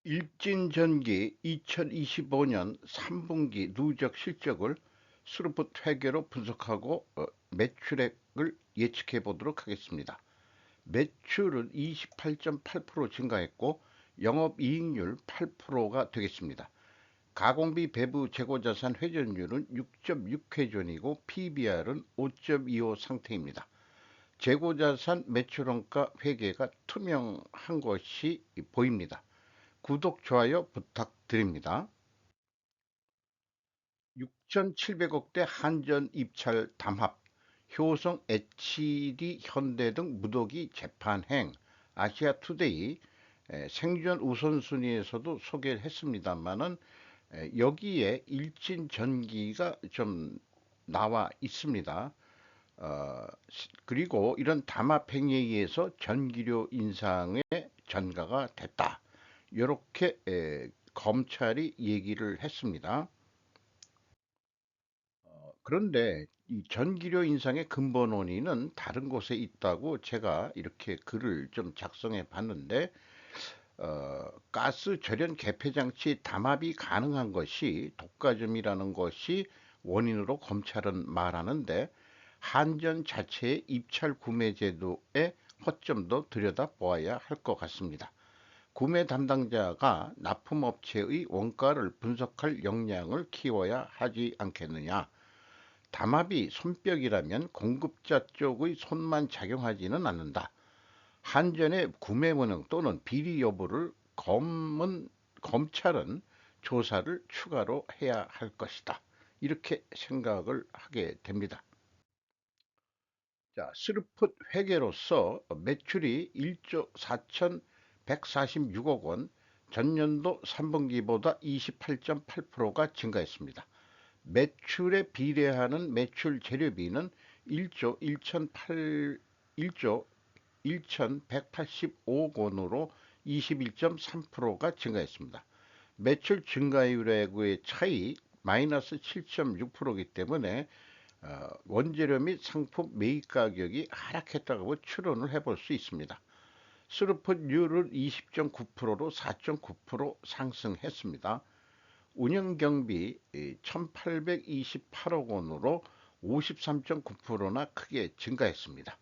일진전기 2025년 3분기 누적 실적을 스루풋 회계로 분석하고 매출액을 예측해 보도록 하겠습니다. 매출은 28.8% 증가했고 영업이익률 8%가 되겠습니다. 가공비 배부 재고자산 회전율은 6.6회전이고 PBR은 5.25 상태입니다. 재고자산 매출원가 회계가 투명한 것이 보입니다. 구독, 좋아요 부탁드립니다. 6,700억대 한전 입찰 담합, 효성 HD 현대 등 무더기 재판행, 아시아투데이 생존 우선순위에서도 소개를 했습니다만은 여기에 일진전기가 좀 나와 있습니다. 그리고 이런 담합행위에 의해서 전기료 인상에 전가가 됐다. 이렇게 검찰이 얘기를 했습니다. 그런데 이 전기료 인상의 근본 원인은 다른 곳에 있다고 제가 이렇게 글을 좀 작성해 봤는데, 가스 절연 개폐 장치 담합이 가능한 것이 독과점이라는 것이 원인으로 검찰은 말하는데, 한전 자체의 입찰 구매 제도의 허점도 들여다보아야 할 것 같습니다. 구매 담당자가 납품업체의 원가를 분석할 역량을 키워야 하지 않겠느냐. 담합이 손뼉이라면 공급자 쪽의 손만 작용하지는 않는다. 한전의 구매 원형 또는 비리 여부를 검찰은 조사를 추가로 해야 할 것이다. 이렇게 생각을 하게 됩니다. 자, 스루풋 회계로서 매출이 1조 4,146억 원, 전년도 3분기보다 28.8%가 증가했습니다. 매출에 비례하는 매출 재료비는 1조 1,185억 원으로 21.3%가 증가했습니다. 매출 증가율의 차이 마이너스 7.6%이기 때문에 원재료 및 상품 매입 가격이 하락했다고 추론을 해볼 수 있습니다. 스루풋율은 20.9%로 4.9% 상승했습니다. 운영경비 1,828억 원으로 53.9%나 크게 증가했습니다.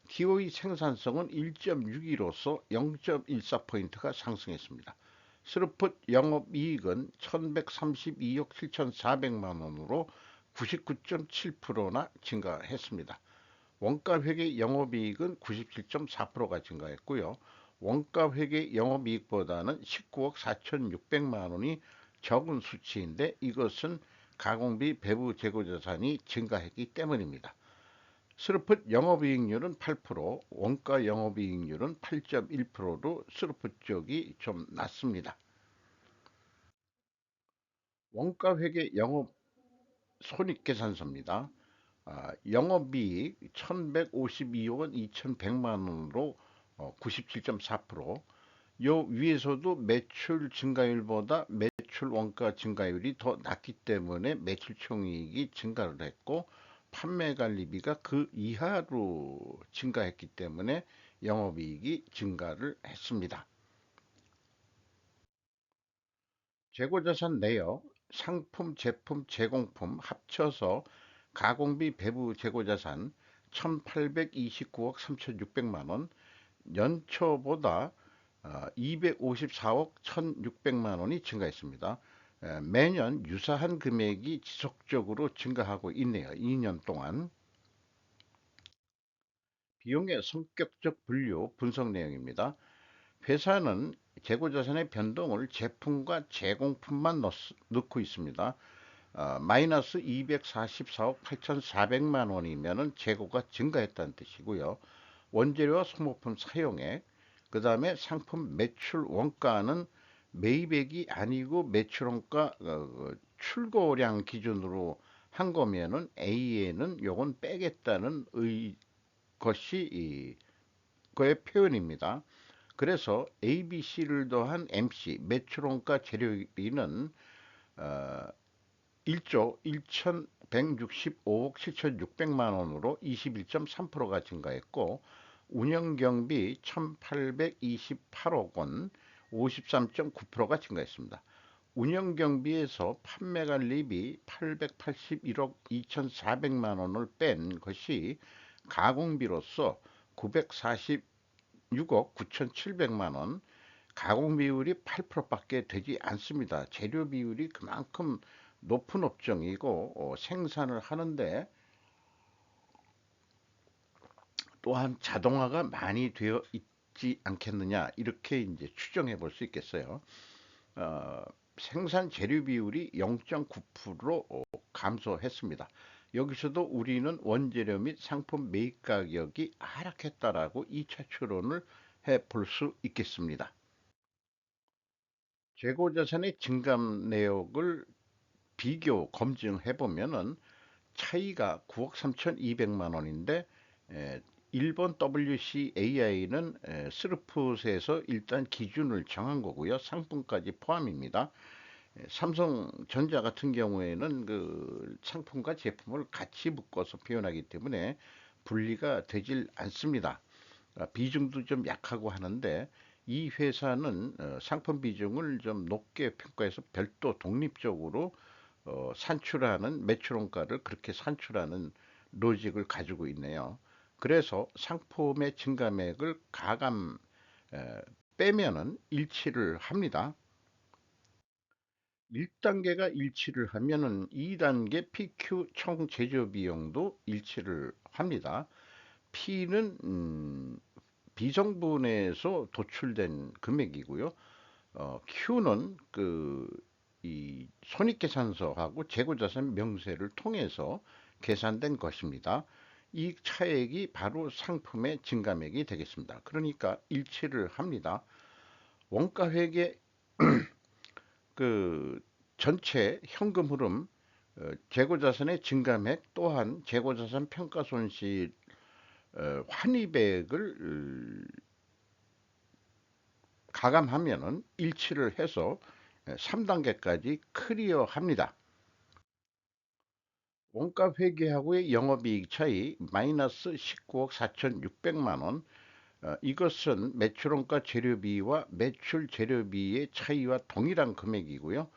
TOE 생산성은 1.62로서 0.14포인트가 상승했습니다. 스루풋 영업이익은 1,132억 7,400만 원으로 99.7%나 증가했습니다. 원가회계 영업이익은 97.4%가 증가했고요. 원가회계 영업이익보다는 19억 4,600만 원이 적은 수치인데 이것은 가공비 배부 재고자산이 증가했기 때문입니다. 스루풋 영업이익률은 8%, 원가 영업이익률은 8.1%로 스루풋 쪽이 좀 낮습니다. 원가회계 영업 손익계산서입니다. 영업이익 1,152억 원 2,100만 원으로 97.4%. 요 위에서도 매출 증가율보다 매출 원가 증가율이 더 낮기 때문에 매출 총이익이 증가를 했고 판매 관리비가 그 이하로 증가했기 때문에 영업이익이 증가를 했습니다. 재고자산 내역, 상품, 제품, 제공품 합쳐서 가공비 배부 재고자산 1,829억 3,600만 원, 연초보다 254억 1,600만 원이 증가했습니다. 매년 유사한 금액이 지속적으로 증가하고 있네요. 2년 동안. 비용의 성격적 분류 분석 내용입니다. 회사는 재고자산의 변동을 제품과 제공품만 넣고 있습니다. 마이너스 244억 8,400만 원이면 재고가 증가했다는 뜻이고요. 원재료와 소모품 사용액, 그 다음에 상품 매출 원가는 매입액이 아니고 매출 원가 출고량 기준으로 한 거면은 A에는 요건 빼겠다는 것이 그의 표현입니다. 그래서 A, B, C를 더한 MC 매출원가 재료비는 1조 1,165억 7,600만 원으로 21.3%가 증가했고 운영경비 1,828억 원 53.9%가 증가했습니다. 운영 경비에서 판매관리비 881억 2,400만 원을 뺀 것이 가공비로서 946억 9,700만 원, 가공 비율이 8%밖에 되지 않습니다. 재료 비율이 그만큼 높은 업종이고 생산을 하는데 또한 자동화가 많이 되어 있지 않겠느냐 이렇게 이제 추정해 볼 수 있겠어요. 어, 생산 재료 비율이 0.9% 감소했습니다. 여기서도 우리는 원재료 및 상품 매입 가격이 하락했다라고 2차 추론을 해 볼 수 있겠습니다. 재고자산의 증감 내역을 비교 검증해 보면은 차이가 9억 3,200만 원인데 일본 WCAI는 스루풋에서 일단 기준을 정한 거고요. 상품까지 포함입니다. 삼성전자 같은 경우에는 그 상품과 제품을 같이 묶어서 표현하기 때문에 분리가 되질 않습니다. 비중도 좀 약하고 하는데 이 회사는 상품 비중을 좀 높게 평가해서 별도 독립적으로 산출하는 매출원가를 그렇게 산출하는 로직을 가지고 있네요. 그래서 상품의 증가액을 가감 빼면은 일치를 합니다. 1단계가 일치를 하면은 2단계 PQ 총 제조 비용도 일치를 합니다. P는 비성분에서 도출된 금액이고요. Q는 이 손익계산서하고 재고자산 명세를 통해서 계산된 것입니다. 이 차액이 바로 상품의 증감액이 되겠습니다. 그러니까 일치를 합니다. 원가회계 그 전체 현금 흐름, 재고자산의 증감액 또한 재고자산 평가손실 환입액을 가감하면은 일치를 해서 3단계까지 클리어합니다. 원가 회계하고의 영업이익 차이 마이너스 19억 4,600만 원. 이것은 매출원가 재료비와 매출 재료비의 차이와 동일한 금액이고요.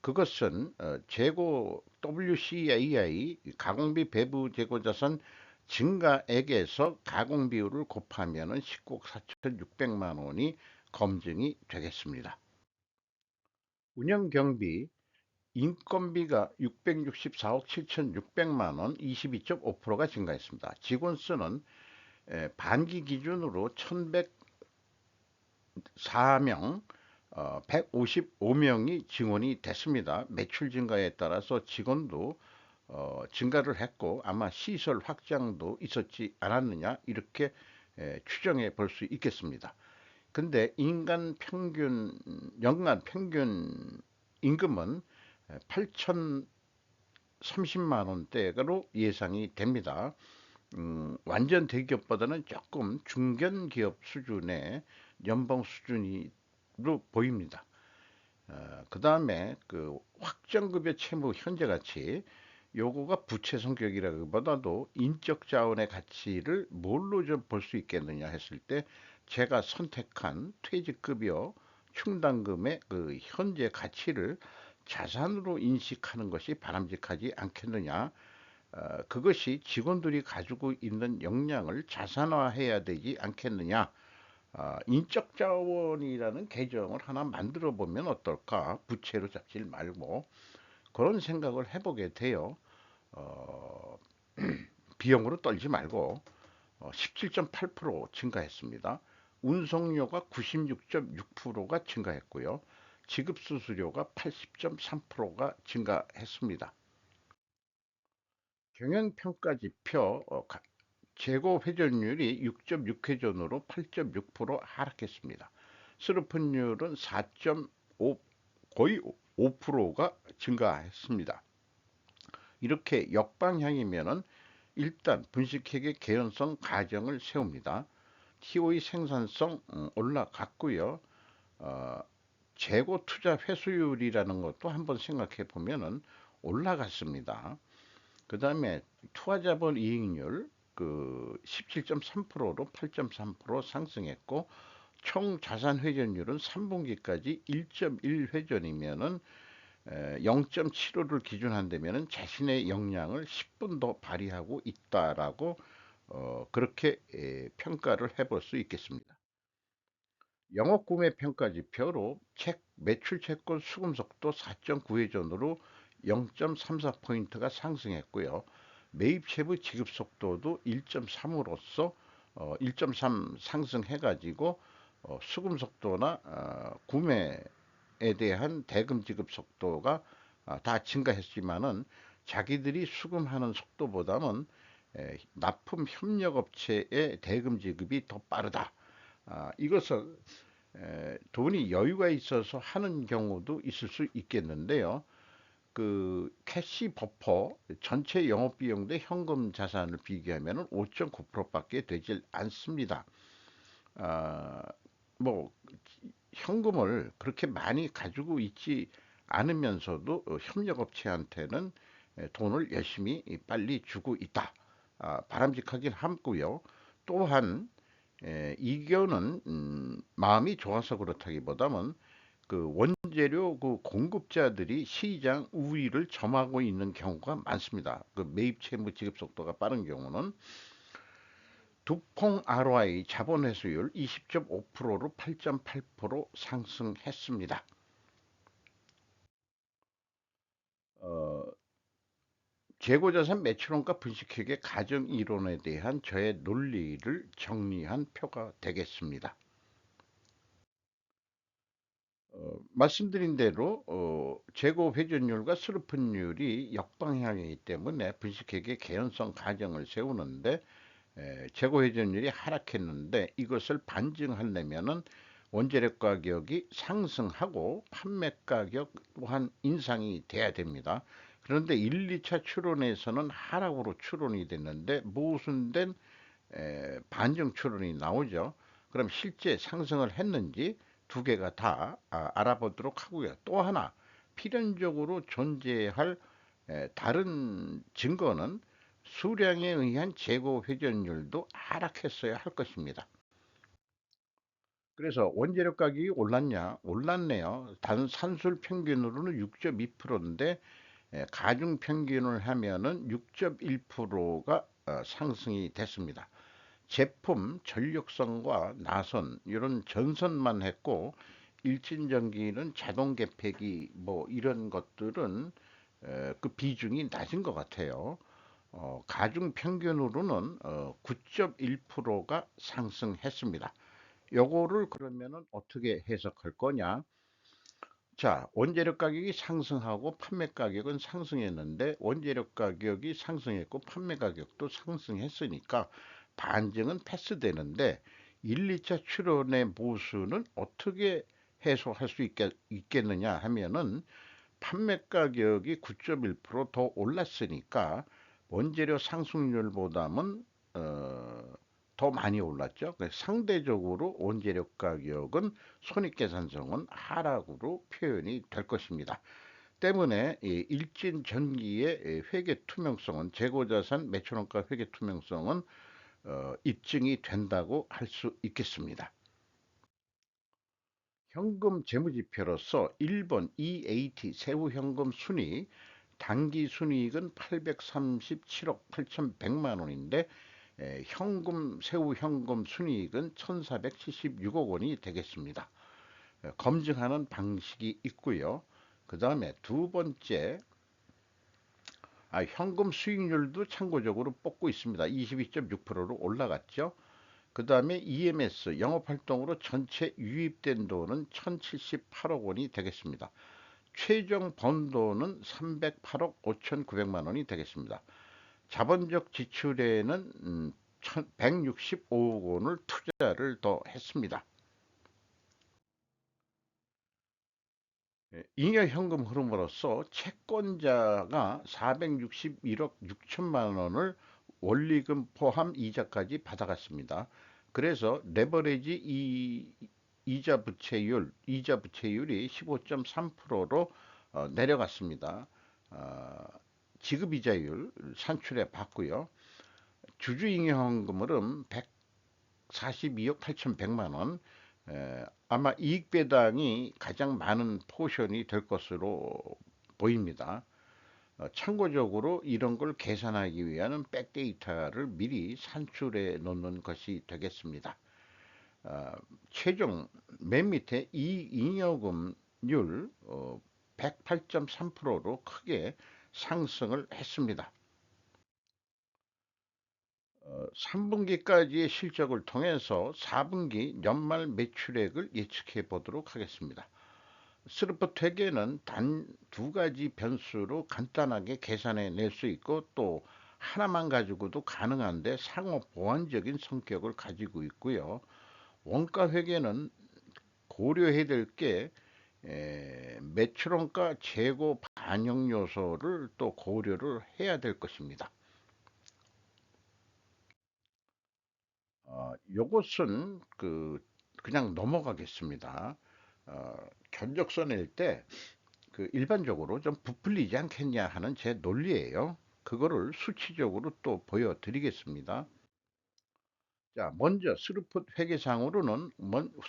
그것은 재고 WCAI 가공비 배부 재고자산 증가액에서 가공비율을 곱하면 19억 4,600만 원이 검증이 되겠습니다. 운영경비 인건비가 664억 7,600만 원 22.5%가 증가했습니다. 직원 수는 반기 기준으로 1,104명 155명이 증원이 됐습니다. 매출 증가에 따라서 직원도 증가를 했고 아마 시설 확장도 있었지 않았느냐 이렇게 추정해 볼 수 있겠습니다. 근데 연간 평균 임금은 8,030만 원대로 예상이 됩니다. 완전 대기업보다는 조금 중견기업 수준의 연봉 수준으로 보입니다. 그 다음에 그 확정급여 채무 현재 가치 요거가 부채 성격이라기보다도 인적 자원의 가치를 뭘로 좀 볼 수 있겠느냐 했을 때 제가 선택한 퇴직급여 충당금의 그 현재 가치를 자산으로 인식하는 것이 바람직하지 않겠느냐. 그것이 직원들이 가지고 있는 역량을 자산화해야 되지 않겠느냐. 인적 자원이라는 계정을 하나 만들어 보면 어떨까? 부채로 잡질 말고 그런 생각을 해보게 돼요. 어, 비용으로 떨지 말고 17.8% 증가했습니다. 운송료가 96.6%가 증가했고요. 지급수수료가 80.3%가 증가했습니다. 경영평가지표 재고 회전율이 6.6회전으로 8.6% 하락했습니다. 스루픈율은 4.5 거의 5%가 증가했습니다. 이렇게 역방향이면은 일단 분식회계 개연성 가정을 세웁니다. TOE 생산성 올라갔고요. 어, 재고 투자 회수율이라는 것도 한번 생각해 보면은 올라갔습니다. 그 다음에 투하자본 이익률 그 17.3%로 8.3% 상승했고 총 자산 회전율은 3분기까지 1.1회전이면은 0.75를 기준한다면은 자신의 역량을 10분 더 발휘하고 있다라고 그렇게 평가를 해볼 수 있겠습니다. 영업 구매 평가 지표로 매출 채권 수금 속도 4.9회전으로 0.34포인트가 상승했고요. 매입 세부 지급 속도도 1.3으로서 1.3 상승해가지고 수금 속도나 구매에 대한 대금 지급 속도가 다 증가했지만은 자기들이 수금하는 속도보다는 납품 협력업체의 대금 지급이 더 빠르다. 이것을 돈이 여유가 있어서 하는 경우도 있을 수 있겠는데요. 그 캐시 버퍼 전체 영업 비용 대 현금 자산을 비교하면 5.9%밖에 되질 않습니다. 아, 뭐 현금을 그렇게 많이 가지고 있지 않으면서도 협력업체한테는 돈을 열심히 빨리 주고 있다. 바람직하긴 하고요. 또한 이견은 마음이 좋아서 그렇다기보다는 그 원재료 그 공급자들이 시장 우위를 점하고 있는 경우가 많습니다. 그 매입 채무 지급 속도가 빠른 경우는 두퐁 ROI 자본 회수율 20.5%로 8.8% 상승했습니다. 어, 재고자산 매출원가 분식회계 가정 이론에 대한 저의 논리를 정리한 표가 되겠습니다. 말씀드린 대로 재고 회전율과 수루픈율이 역방향이기 때문에 분식회계 개연성 가정을 세우는데 재고 회전율이 하락했는데 이것을 반증하려면은 원재료 가격이 상승하고 판매 가격 또한 인상이 돼야 됩니다. 그런데 1, 2차 추론에서는 하락으로 추론이 됐는데 모순된 반증 추론이 나오죠. 그럼 실제 상승을 했는지 두 개가 다 알아보도록 하고요. 또 하나 필연적으로 존재할 다른 증거는 수량에 의한 재고 회전율도 하락했어야 할 것입니다. 그래서 원재료 가격이 올랐냐? 올랐네요. 단 산술 평균으로는 6.2%인데 가중 평균을 하면은 6.1%가 상승이 됐습니다. 제품 전력성과 나선 이런 전선만 했고 일진전기는 자동 개폐기 뭐 이런 것들은 그 비중이 낮은 것 같아요. 가중 평균으로는 9.1%가 상승했습니다. 요거를 그러면은 어떻게 해석할 거냐? 자, 원재료 가격이 상승하고 판매 가격은 상승했는데 원재료 가격이 상승했고 판매 가격도 상승했으니까 반증은 패스되는데 1, 2차 출원의 모수는 어떻게 해소할 수 있겠느냐 하면은 판매 가격이 9.1%더 올랐으니까 원재료 상승률보다는 더 많이 올랐죠. 상대적으로 원재료 가격은 손익계산성은 하락으로 표현이 될 것입니다. 때문에 일진 전기의 회계 투명성은 재고자산 매출원가 회계 투명성은 입증이 된다고 할 수 있겠습니다. 현금 재무지표로서 1번 EAT 세후현금 순이익 단기 순이익은 837억 8,100만 원인데 현금 세후현금 순이익은 1,476억 원이 되겠습니다. 검증하는 방식이 있고요. 그 다음에 두 번째 현금 수익률도 참고적으로 뽑고 있습니다. 22.6%로 올라갔죠. 그 다음에 EMS 영업활동으로 전체 유입된 돈은 1,078억 원이 되겠습니다. 최종 번 돈은 308억 5,900만 원이 되겠습니다. 자본적 지출에는 165억 원을 투자를 더 했습니다. 잉여 현금 흐름으로서 채권자가 461억 6천만 원을 원리금 포함 이자까지 받아갔습니다. 그래서 레버리지 이자 부채율이 15.3%로 내려갔습니다. 지급 이자율 산출해 봤고요. 주주 잉여 현금은 142억 8,100만 원, 아마 이익 배당이 가장 많은 포션이 될 것으로 보입니다. 참고적으로 이런 걸 계산하기 위한 백데이터를 미리 산출해 놓는 것이 되겠습니다. 어, 최종 맨 밑에 이잉여금률 108.3%로 크게 상승을 했습니다. 3분기까지의 실적을 통해서 4분기 연말 매출액을 예측해 보도록 하겠습니다. 스루프 회계는 단 두 가지 변수로 간단하게 계산해 낼 수 있고 또 하나만 가지고도 가능한데 상호 보완적인 성격을 가지고 있고요. 원가 회계는 고려해야 될 게 매출원가 재고 반영 요소를 또 고려를 해야 될 것입니다. 요것은 그냥 넘어가겠습니다. 어, 견적서낼 때 일반적으로 좀 부풀리지 않겠냐 하는 제 논리예요. 그거를 수치적으로 또 보여드리겠습니다. 자, 먼저 스루풋 회계상으로는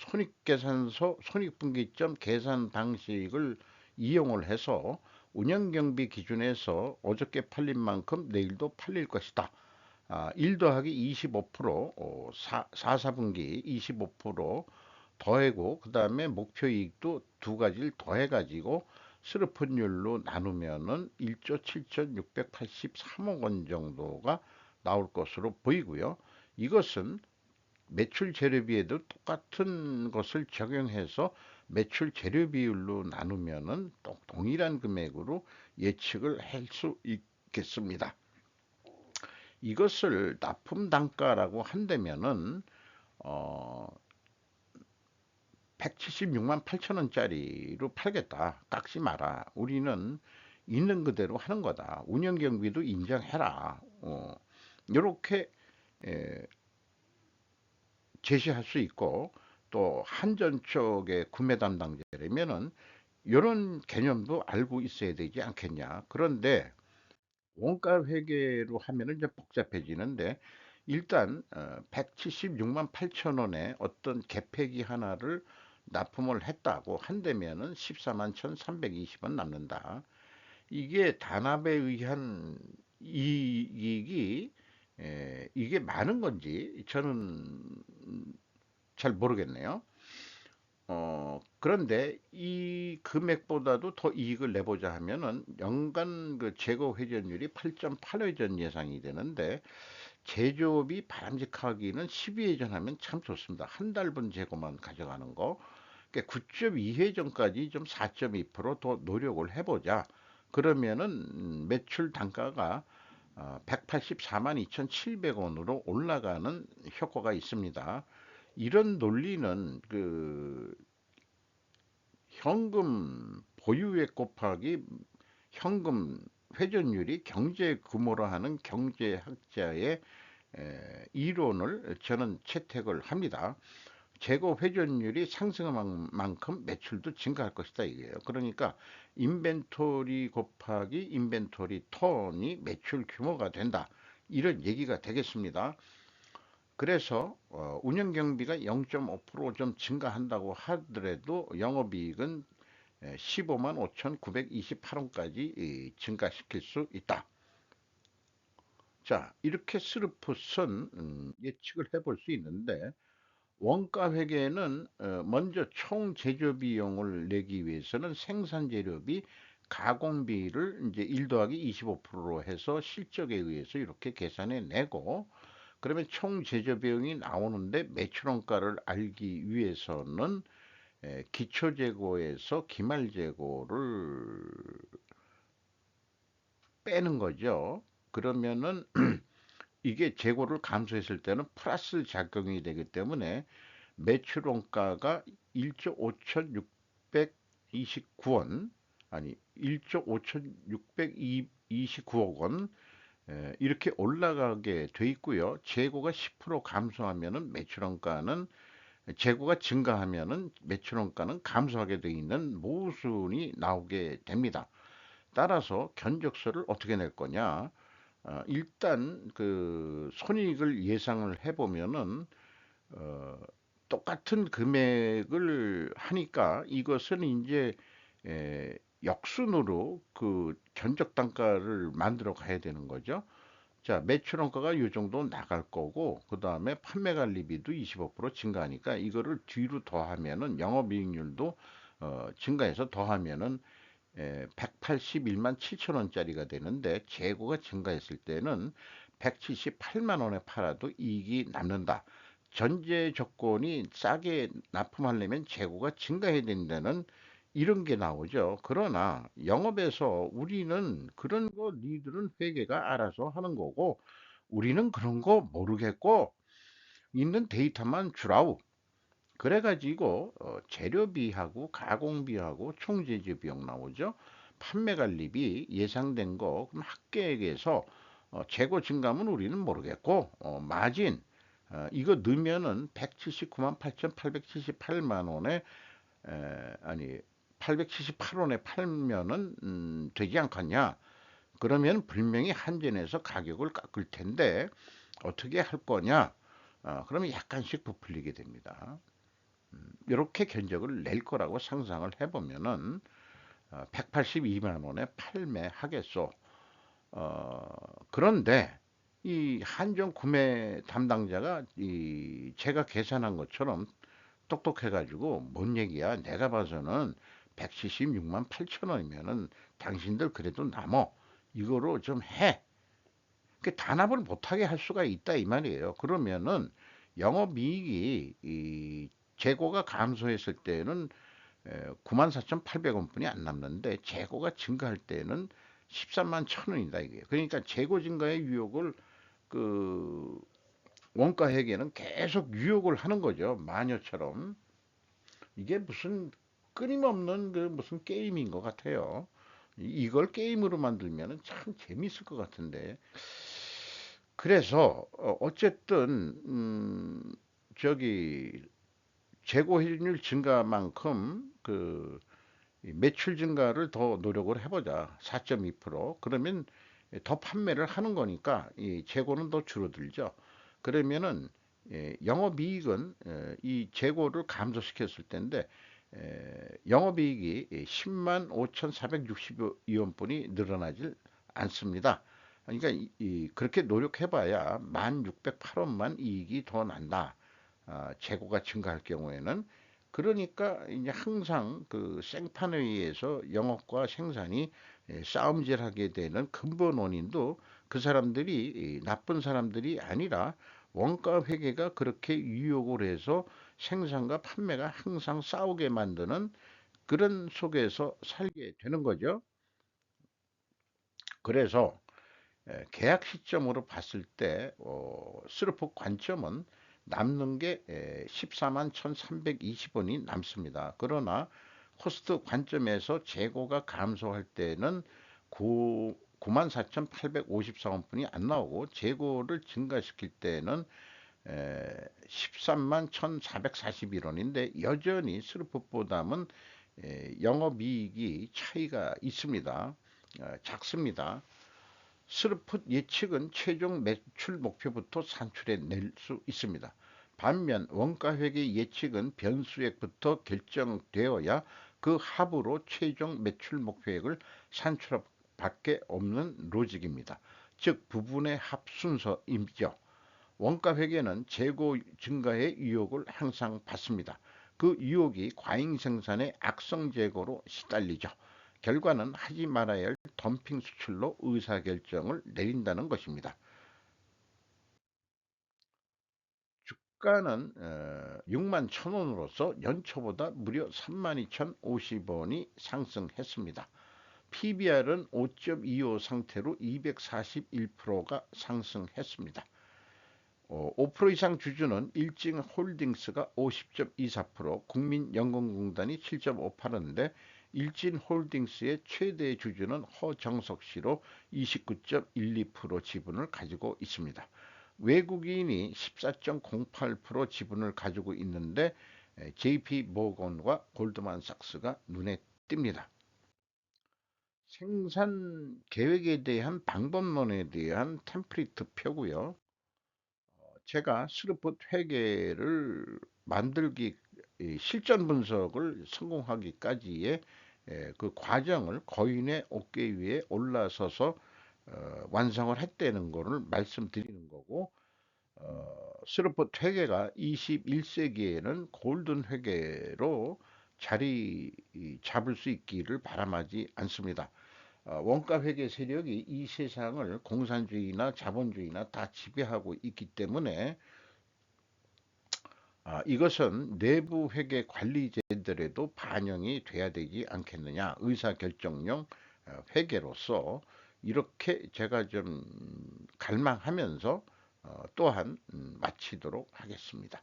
손익계산서 손익분기점 계산 방식을 이용을 해서 운영경비 기준에서 어저께 팔린 만큼 내일도 팔릴 것이다. 1 더하기 25%, 4분기 25% 더하고 그 다음에 목표 이익도 두 가지를 더해가지고 스르픈율로 나누면은 1조 7,683억 원 정도가 나올 것으로 보이고요. 이것은 매출 재료비에도 똑같은 것을 적용해서 매출 재료 비율로 나누면은 동일한 금액으로 예측을 할 수 있겠습니다. 이것을 납품 단가라고 한다면은 어 176만 8천 원짜리로 팔겠다. 깎지 마라. 우리는 있는 그대로 하는 거다. 운영 경비도 인정해라. 이렇게 제시할 수 있고 또 한전 쪽의 구매 담당자라면은 이런 개념도 알고 있어야 되지 않겠냐. 그런데 원가 회계로 하면은 좀 복잡해지는데 일단 176만 8천 원에 어떤 개폐기 하나를 납품을 했다고 한다면은 14만 1,320원 남는다. 이게 단합에 의한 이익이 이게 많은 건지 저는 잘 모르겠네요. 그런데 이 금액보다도 더 이익을 내보자 하면은 연간 재고 회전율이 8.8회전 예상이 되는데 제조업이 바람직하기는 12회전 하면 참 좋습니다. 한 달분 재고만 가져가는 거. 그러니까 9.2회전까지 좀 4.2%더 노력을 해보자. 그러면은 매출 단가가 184만 2,700원으로 올라가는 효과가 있습니다. 이런 논리는 현금 보유액 곱하기 현금 회전율이 경제 규모로 하는 경제학자의 이론을 저는 채택을 합니다. 재고 회전율이 상승한 만큼 매출도 증가할 것이다 이게요. 그러니까 인벤토리 곱하기 인벤토리 턴이 매출 규모가 된다. 이런 얘기가 되겠습니다. 그래서 운영 경비가 0.5%좀 증가한다고 하더라도 영업이익은 15만 5,928원까지 증가시킬 수 있다. 자, 이렇게 스루풋은 예측을 해볼 수 있는데 원가 회계는 먼저 총 제조 비용을 내기 위해서는 생산 재료비, 가공비를 이제 1 더하기 25%로 해서 실적에 의해서 이렇게 계산해 내고 그러면 총 제조 비용이 나오는데 매출 원가를 알기 위해서는 기초 재고에서 기말 재고를 빼는 거죠. 그러면은 이게 재고를 감소했을 때는 플러스 작용이 되기 때문에 매출 원가가 1조 5,629원 아니 1조 5,629억 원 이렇게 올라가게 돼 있고요. 재고가 10% 감소하면은 매출 원가는 재고가 증가하면은 매출 원가는 감소하게 돼 있는 모순이 나오게 됩니다. 따라서 견적서를 어떻게 낼 거냐? 일단 손익을 예상을 해보면은 어, 똑같은 금액을 하니까 이것은 이제 역순으로 그 견적 단가를 만들어 가야 되는 거죠. 자, 매출 원가가 이 정도 나갈 거고, 그 다음에 판매 관리비도 25% 증가하니까 이거를 뒤로 더하면은 영업이익률도 증가해서 더하면은 181만 7천 원짜리가 되는데 재고가 증가했을 때는 178만 원에 팔아도 이익이 남는다. 전제 조건이 싸게 납품하려면 재고가 증가해야 된다는 이런 게 나오죠. 그러나 영업에서 우리는 그런 거 니들은 회계가 알아서 하는 거고 우리는 그런 거 모르겠고 있는 데이터만 주라우. 그래가지고 재료비하고 가공비하고 총재재 비용 나오죠. 판매 관리비 예상된 거 그럼 합계액에서 재고 증감은 우리는 모르겠고 마진 이거 넣으면은 179만 8,878만 원에 아니 878원에 팔면은 되지 않겠냐? 그러면 분명히 한전에서 가격을 깎을 텐데 어떻게 할 거냐? 그러면 약간씩 부풀리게 됩니다. 이렇게 견적을 낼 거라고 상상을 해보면은 182만 원에 판매하겠소. 그런데 이 한정 구매 담당자가 제가 계산한 것처럼 똑똑해가지고 뭔 얘기야? 내가 봐서는 176만 8천 원이면은 당신들 그래도 남어. 이거로 좀 해. 그 단합을 못하게 할 수가 있다 이 말이에요. 그러면은 영업이익이 이 재고가 감소했을 때는 94,800원뿐이 안 남는데 재고가 증가할 때는 13만 천 원이다 이게. 그러니까 재고 증가의 유혹을 그 원가 회계는 계속 유혹을 하는 거죠. 마녀처럼. 이게 무슨 끊임없는 그 무슨 게임인 것 같아요. 이걸 게임으로 만들면 참 재밌을 것 같은데. 그래서 어쨌든 저기 재고 회전율 증가만큼 그 매출 증가를 더 노력을 해보자. 4.2%. 그러면 더 판매를 하는 거니까 이 재고는 더 줄어들죠. 그러면은 영업이익은 이 재고를 감소시켰을 텐데 영업이익이 10만 5,462원뿐이 늘어나질 않습니다. 그러니까 그렇게 노력해봐야 1,608원만 이익이 더 난다. 재고가 증가할 경우에는 그러니까 이제 항상 그 생산에 의해서 영업과 생산이 싸움질하게 되는 근본 원인도 그 사람들이 나쁜 사람들이 아니라 원가 회계가 그렇게 유혹을 해서 생산과 판매가 항상 싸우게 만드는 그런 속에서 살게 되는 거죠. 그래서 계약 시점으로 봤을 때 스루프 관점은 남는 게 14만 1,320원이 남습니다. 그러나 코스트 관점에서 재고가 감소할 때는 9만 4,854원뿐이 안 나오고 재고를 증가시킬 때는 13만 1,441원인데 여전히 스루프보다는 영업이익이 차이가 있습니다. 작습니다. 스루풋 예측은 최종 매출 목표부터 산출해 낼 수 있습니다. 반면 원가회계 예측은 변수액부터 결정되어야 그 합으로 최종 매출 목표액을 산출할 밖에 없는 로직입니다. 즉 부분의 합 순서이죠. 원가회계는 재고 증가의 유혹을 항상 받습니다. 그 유혹이 과잉 생산의 악성 재고로 시달리죠. 결과는 하지 말아야 할 덤핑 수출로 의사결정을 내린다는 것입니다. 주가는 6만 1,000원으로서 연초보다 무려 32,050원이 상승했습니다. PBR은 5.25 상태로 241%가 상승했습니다. 5% 이상 주주는 일진홀딩스가 50.24%, 국민연금공단이 7.58%인데 일진홀딩스의 최대 주주는 허정석 씨로 29.12% 지분을 가지고 있습니다. 외국인이 14.08% 지분을 가지고 있는데 JP 모건과 골드만삭스가 눈에 띕니다. 생산 계획에 대한 방법론에 대한 템플릿 표고요. 제가 스루풋 회계를 만들기 실전 분석을 성공하기까지의 그 과정을 거인의 어깨 위에 올라서서 완성을 했다는 거를 말씀드리는 거고, 스루포트 회계가 21세기에는 골든 회계로 자리 잡을 수 있기를 바람하지 않습니다. 원가 회계 세력이 이 세상을 공산주의나 자본주의나 다 지배하고 있기 때문에 이것은 내부 회계 관리제들에도 반영이 돼야 되지 않겠느냐. 의사결정용 회계로서 이렇게 제가 좀 갈망하면서 또한 마치도록 하겠습니다.